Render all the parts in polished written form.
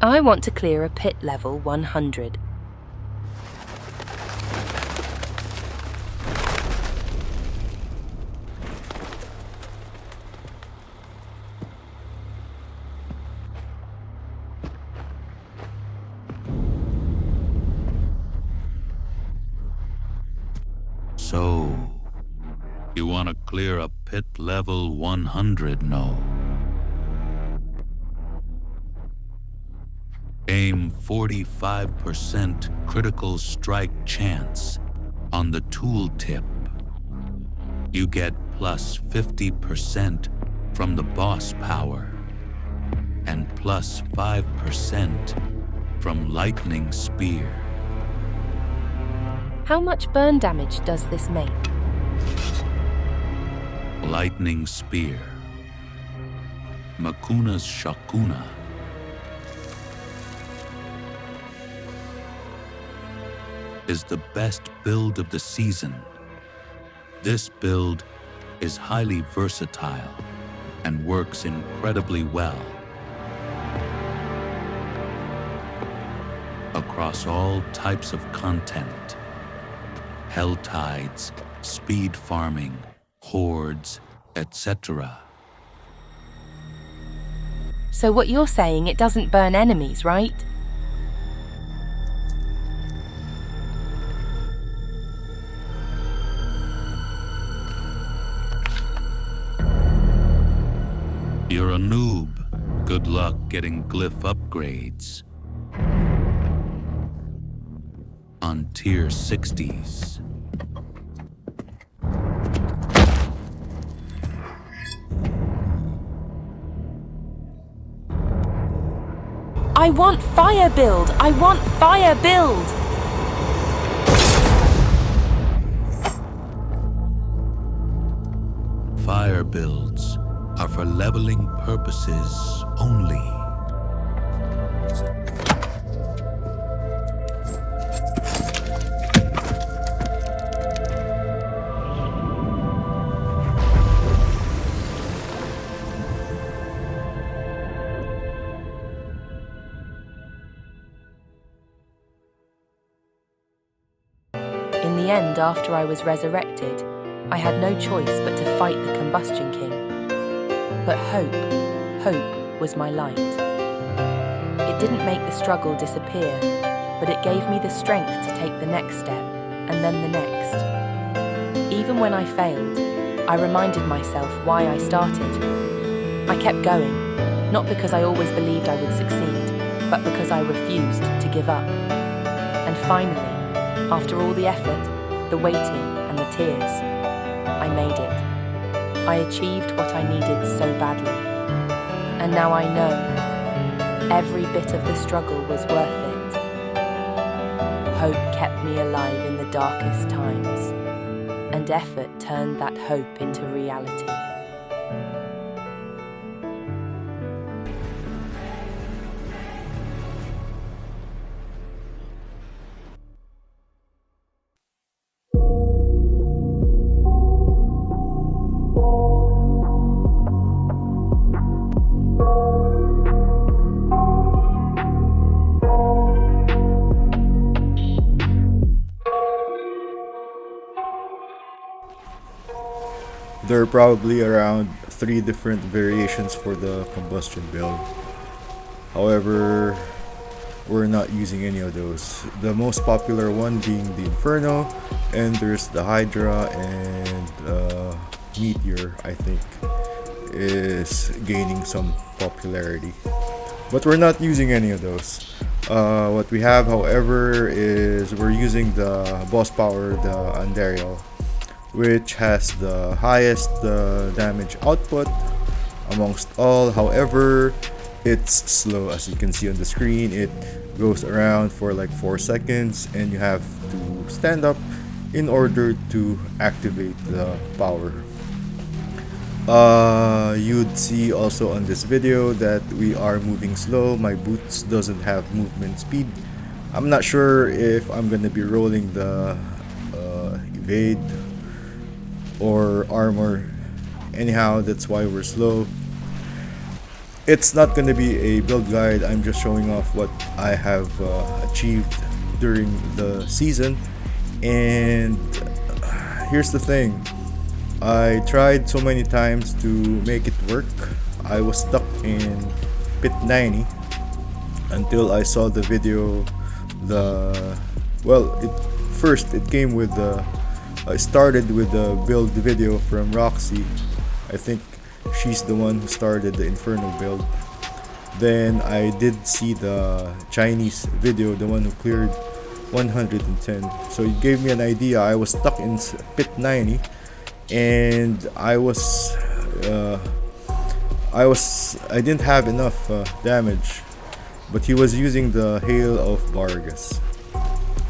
I want to clear a pit level 100. So, you want to clear a pit level 100, no? Aim 45% critical strike chance on the tooltip. You get plus 50% from the boss power and plus 5% from lightning spear. How much burn damage does this make? Lightning spear. Makuna's Shakuna. Is the best build of the season. This build is highly versatile and works incredibly well across all types of content. Hell tides, speed farming, hordes, etc. So what you're saying, it doesn't burn enemies, right? You're a noob. Good luck getting glyph upgrades. On tier 60s. I want fire build! I want fire build! Fire builds are for leveling purposes only. In the end, after I was resurrected, I had no choice but to fight the Combustion King. But hope was my light. It didn't make the struggle disappear, but it gave me the strength to take the next step, and then the next. Even when I failed, I reminded myself why I started. I kept going, not because I always believed I would succeed, but because I refused to give up. And finally, after all the effort, the waiting and the tears, I made it. I achieved what I needed so badly. And now I know every bit of the struggle was worth it. Hope kept me alive in the darkest times, and effort turned that hope into reality. There are probably around 3 different variations for the combustion build. However, we're not using any of those. The most popular one being the Inferno, and there's the Hydra and Meteor, I think, is gaining some popularity. But we're not using any of those. What we have, however, is we're using the Boss Power, the Anadriel, which has the highest damage output amongst all. However, it's slow. As you can see on the screen, it goes around for like 4 seconds, and you have to stand up in order to activate the power. You'd see also on this video that we are moving slow. My boots doesn't have movement speed. I'm not sure if I'm gonna be rolling the evade or armor. Anyhow, that's why we're slow. It's not gonna be a build guide. I'm just showing off what I have achieved during the season. And here's the thing, I tried so many times to make it work. I was stuck in pit 90 until I saw the video. It came with the I started with the build video from Roxy. I think she's the one who started the Inferno build. Then I did see the Chinese video, the one who cleared 110. So it gave me an idea. I was stuck in pit 90, and I didn't have enough damage, but he was using the Hail of Vargas.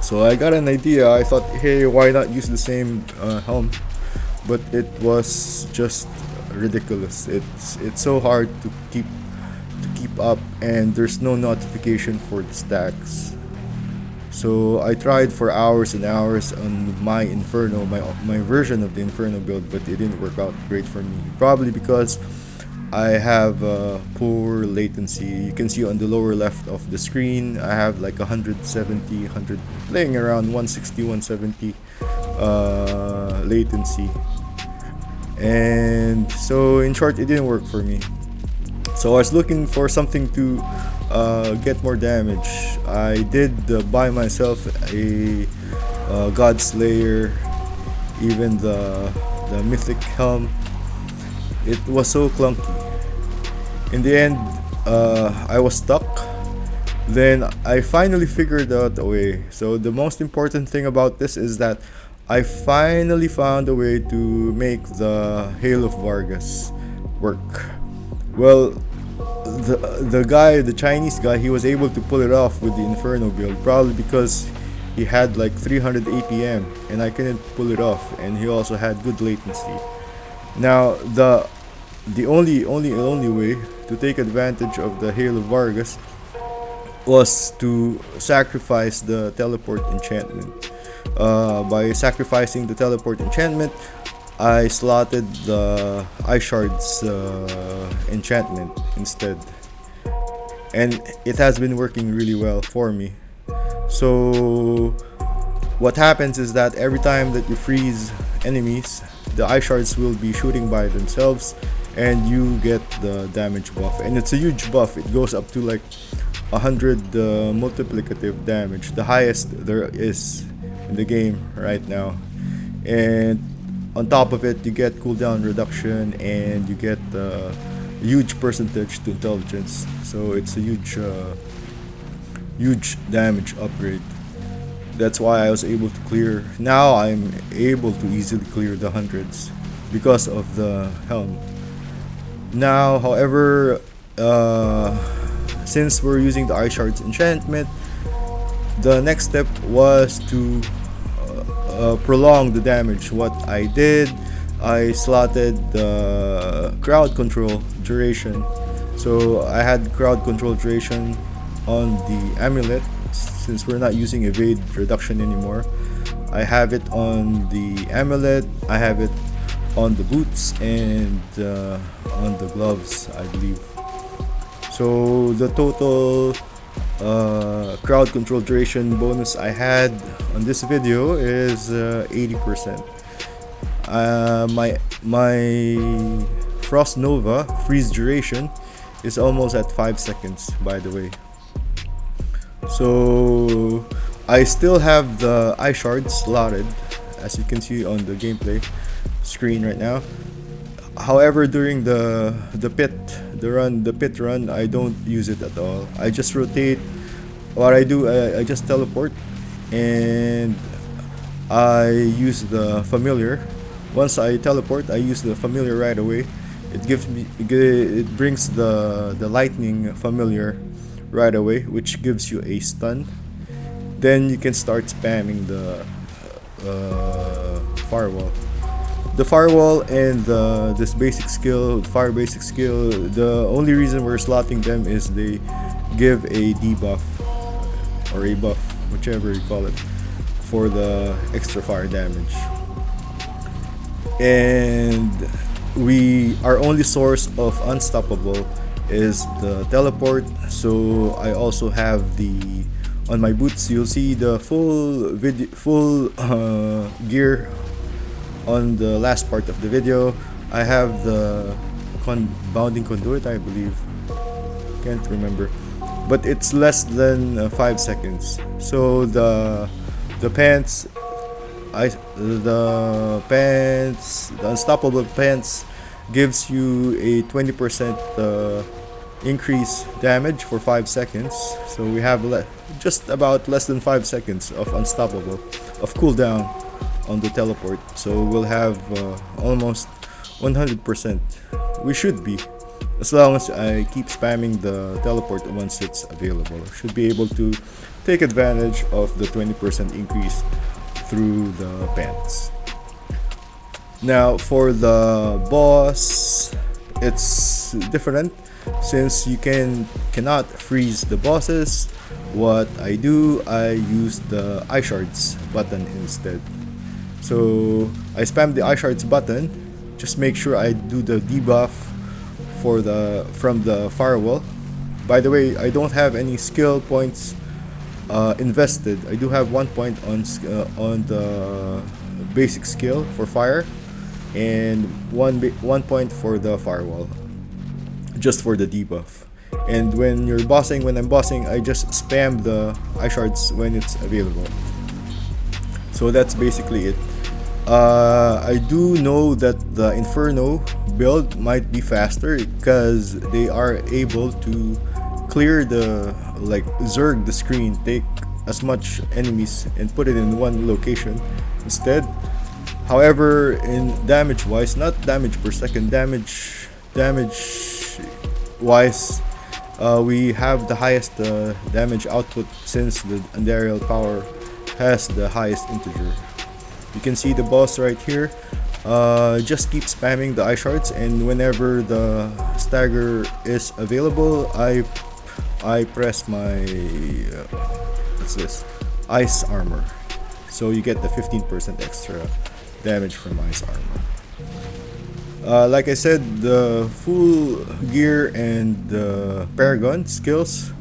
So I got an idea. I thought, hey, why not use the same helm? But it was just ridiculous. It's so hard to keep up, and there's no notification for the stacks. So I tried for hours and hours on my Inferno, my version of the Inferno build, but it didn't work out great for me. Probably because I have poor latency. You can see on the lower left of the screen, I have like 170, playing around 160, 170 latency. And so in short, it didn't work for me. So I was looking for something to get more damage. I did buy myself a God Slayer, even the Mythic Helm. It was so clunky. In the end, I was stuck. Then I finally figured out a way. So the most important thing about this is that I finally found a way to make the Hail of Vargas work. Well, the Chinese guy, he was able to pull it off with the Inferno build, probably because he had like 300 APM and I couldn't pull it off, and he also had good latency. Now the only way to take advantage of the Hail of Vargas was to sacrifice the teleport enchantment. By sacrificing the teleport enchantment, I slotted the Eye Shards enchantment instead, and it has been working really well for me. So what happens is that every time that you freeze enemies, the Eye Shards will be shooting by themselves, and you get the damage buff, and it's a huge buff. It goes up to like 100 multiplicative damage, the highest there is in the game right now. And on top of it, you get cooldown reduction, and you get a huge percentage to intelligence. So it's a huge damage upgrade. That's why I was able to clear. Now I'm able to easily clear the hundreds because of the helm. Now, however, since we're using the Eye Shards enchantment, the next step was to prolong the damage. What I did, I slotted the crowd control duration. So I had crowd control duration on the amulet, since we're not using evade reduction anymore. I have it on the amulet, I have it on the boots, and on the gloves, I believe. So the total crowd control duration bonus I had on this video is 80%. My Frost Nova freeze duration is almost at 5 seconds, by the way. So I still have the Eye Shards slotted, as you can see on the gameplay screen right now. However, during the pit run, I don't use it at all. I just rotate. What I do, I just teleport, and I use the familiar. Once I teleport, I use the familiar right away. It brings the lightning familiar right away, which gives you a stun. Then you can start spamming the firewall. The firewall and this basic skill, fire basic skill, the only reason we're slotting them is they give a debuff or a buff, whichever you call it, for the extra fire damage. And our only source of unstoppable is the teleport. So I also have the, on my boots you'll see the full gear on the last part of the video. I have the bounding conduit, I believe, can't remember, but it's less than 5 seconds. So the pants, the unstoppable pants gives you a 20% increase damage for 5 seconds. So we have just about less than 5 seconds of unstoppable of cooldown on the teleport. So we'll have almost 100%. We should be, as long as I keep spamming the teleport once it's available. Should be able to take advantage of the 20% increase through the pants. Now for the boss, it's different since you cannot freeze the bosses. What I do, I use the eye shards button instead. So I spam the eye shards button. Just make sure I do the debuff from the firewall. By the way, I don't have any skill points invested. I do have 1 point on the basic skill for fire, and one point for the firewall, just for the debuff. And when I'm bossing, I just spam the eye shards when it's available. So that's basically it. I do know that the Inferno build might be faster because they are able to clear the, like, zerg the screen, take as much enemies and put it in one location instead. However, in damage wise, not damage per second, damage wise, we have the highest damage output since the Anadriel Power has the highest integer. You can see the boss right here. Just keep spamming the eye shards, and whenever the stagger is available, I press my what's this, ice armor. So you get the 15% extra damage from ice armor. Like I said, the full gear and the paragon skills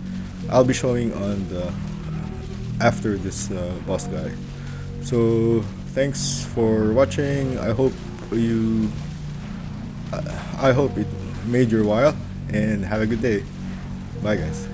I'll be showing on the after this boss guy. So thanks for watching. I hope it made your while, and have a good day. Bye guys.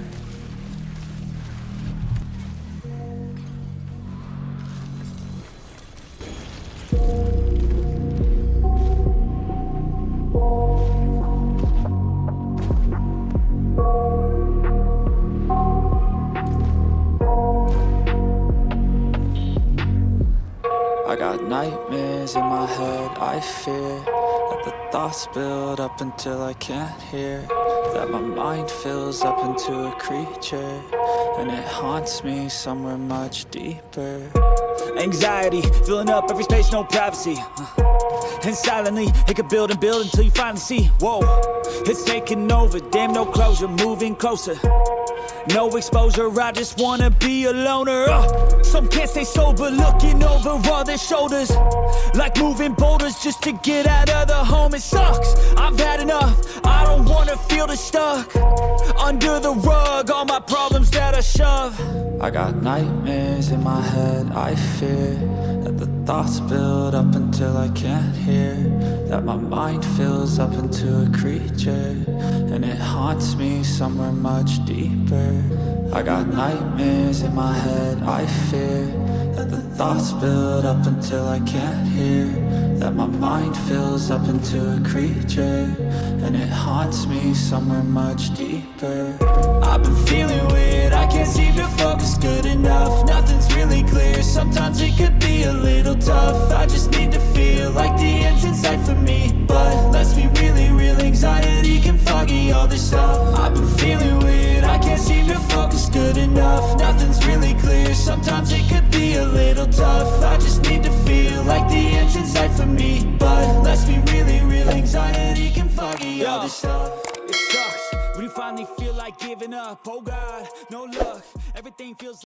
I got nightmares in my head, I fear that the thoughts build up until I can't hear, that my mind fills up into a creature, and it haunts me somewhere much deeper. Anxiety, filling up every space, no privacy, and silently, it could build and build until you finally see, whoa, it's taking over, damn, no closure, moving closer. No exposure, I just wanna be a loner. Some can't stay sober, looking over all their shoulders, like moving boulders just to get out of the home. It sucks, I've had enough, I don't wanna feel the stuck under the rug, all my problems that I shove. I got nightmares in my head, I fear that the thoughts build up until I can't hear, that my mind fills up into a creature, and it haunts me somewhere much deeper. I got nightmares in my head, I fear that the thoughts build up until I can't hear, that my mind fills up into a creature, and it haunts me somewhere much deeper. I've been feeling weird, I can't seem to focus good enough, nothing's really clear, sometimes it could be a little tough. I just need to feel like the end's in sight for me, but let's be really real, anxiety can foggy all this stuff. I've been feeling weird, I can't seem to focus good enough, nothing's really clear, sometimes it could be a little tough. I just need to feel like the end's in sight for me, but let's be really real, anxiety can foggy all this stuff. It sucks when you finally feel like giving up, oh God, no luck, everything feels